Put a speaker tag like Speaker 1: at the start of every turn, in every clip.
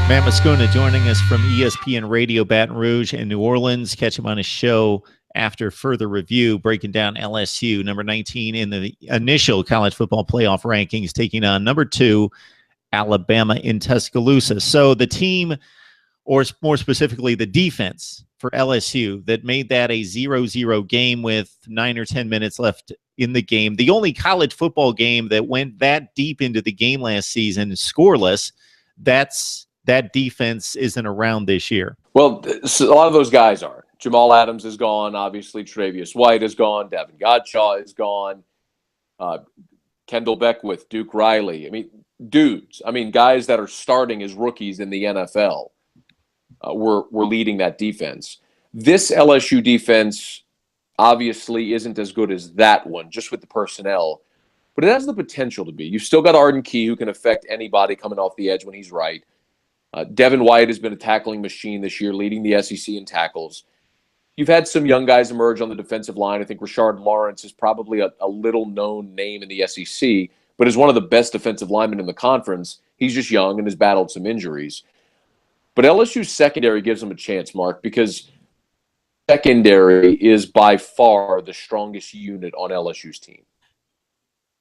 Speaker 1: Matt Moscona joining us from ESPN Radio Baton Rouge and New Orleans. Catch him on his show after further review, breaking down LSU, number 19 in the initial college football playoff rankings, taking on number 2, Alabama in Tuscaloosa. So the team, or more specifically the defense for LSU, that made that a 0-0 game with 9 or 10 minutes left in the game. The only college football game that went that deep into the game last season, scoreless, that defense isn't around this year.
Speaker 2: Well, a lot of those guys are. Jamal Adams is gone. Obviously, Tre'Davious White is gone. Devin Godshaw is gone. Kendall Beckwith, Duke Riley. I mean, dudes. I mean, guys that are starting as rookies in the NFL were leading that defense. This LSU defense obviously isn't as good as that one, just with the personnel. But it has the potential to be. You've still got Arden Key, who can affect anybody coming off the edge when he's right. Devin White has been a tackling machine this year, leading the SEC in tackles. You've had some young guys emerge on the defensive line. I think Rashard Lawrence is probably a little-known name in the SEC, but is one of the best defensive linemen in the conference. He's just young and has battled some injuries. But LSU's secondary gives them a chance, Mark, because secondary is by far the strongest unit on LSU's team.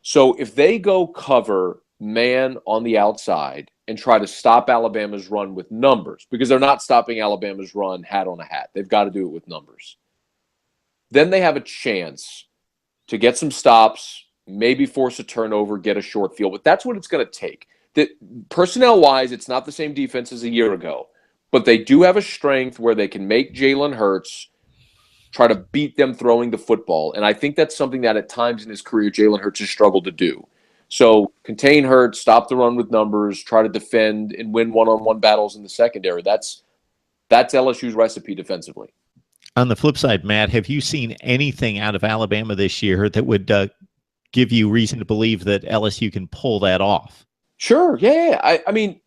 Speaker 2: So if they go cover man on the outside and try to stop Alabama's run with numbers, because they're not stopping Alabama's run hat on a hat. They've got to do it with numbers. Then they have a chance to get some stops, maybe force a turnover, get a short field. But that's what it's going to take. Personnel-wise, it's not the same defense as a year ago, but they do have a strength where they can make Jalen Hurts try to beat them throwing the football. And I think that's something that at times in his career, Jalen Hurts has struggled to do. So contain Hurts, stop the run with numbers, try to defend and win one-on-one battles in the secondary. That's LSU's recipe defensively.
Speaker 1: On the flip side, Matt, have you seen anything out of Alabama this year that would give you reason to believe that LSU can pull that off?
Speaker 2: Sure, yeah. I mean,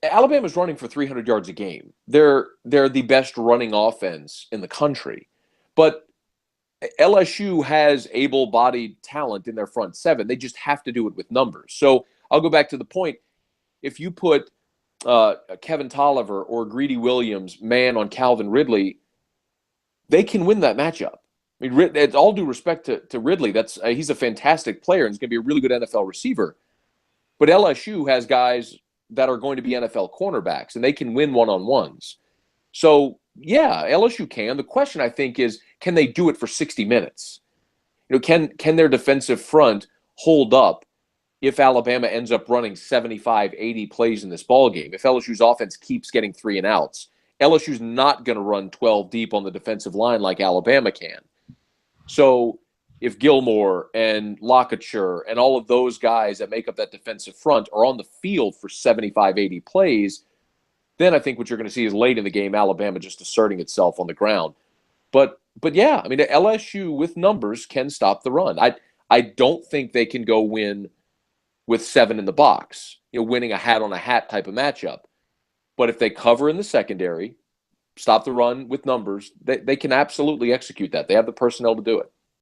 Speaker 2: Alabama's running for 300 yards a game. They're the best running offense in the country. But LSU has able-bodied talent in their front seven. They just have to do it with numbers. So I'll go back to the point. If you put Kevin Tolliver or Greedy Williams man on Calvin Ridley, they can win that matchup. I mean, all due respect to Ridley, he's a fantastic player and he's going to be a really good NFL receiver. But LSU has guys that are going to be NFL cornerbacks, and they can win one-on-ones. So, yeah, LSU can. The question, I think, is can they do it for 60 minutes? Can their defensive front hold up if Alabama ends up running 75, 80 plays in this ballgame? If LSU's offense keeps getting 3 and outs, LSU's not going to run 12 deep on the defensive line like Alabama can. So if Gilmore and Lockature and all of those guys that make up that defensive front are on the field for 75, 80 plays, then I think what you're going to see is late in the game, Alabama just asserting itself on the ground. But yeah, I mean, LSU with numbers can stop the run. I don't think they can go win with 7 in the box, winning a hat-on-a-hat type of matchup. But if they cover in the secondary, stop the run with numbers, they can absolutely execute that. They have the personnel to do it.